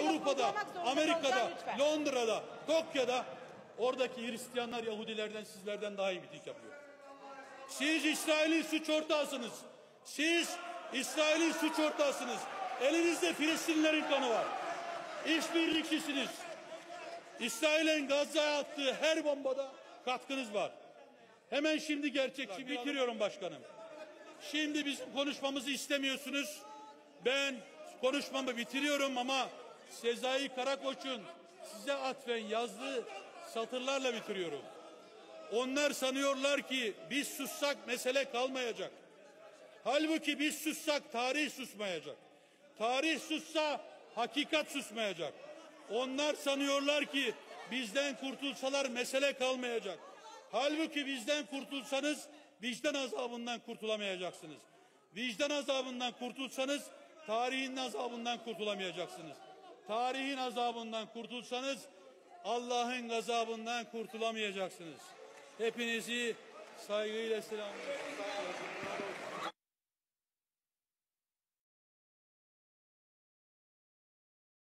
Avrupa'da, Amerika'da, Londra'da, Tokyo'da oradaki Hristiyanlar Yahudilerden, sizlerden daha iyi miting yapıyor. Siz İsrail'in suç ortağısınız. Siz İsrail'in suç ortağısınız. Elinizde Filistinlilerin kanı var. İşbirlikçisiniz. İsrail'in Gazze'ye attığı her bombada katkınız var. Hemen şimdi gerçekçi bitiriyorum başkanım. Şimdi bizim konuşmamızı istemiyorsunuz. Ben konuşmamı bitiriyorum ama Sezai Karakoç'un size atfen yazdığı satırlarla bitiriyorum. Onlar sanıyorlar ki biz sussak mesele kalmayacak. Halbuki biz sussak tarih susmayacak. Tarih sussa hakikat susmayacak. Onlar sanıyorlar ki bizden kurtulsalar mesele kalmayacak. Halbuki bizden kurtulsanız vicdan azabından kurtulamayacaksınız. Vicdan azabından kurtulsanız tarihin azabından kurtulamayacaksınız. Tarihin azabından kurtulsanız Allah'ın gazabından kurtulamayacaksınız. Hepinizi saygıyla selamlıyorum.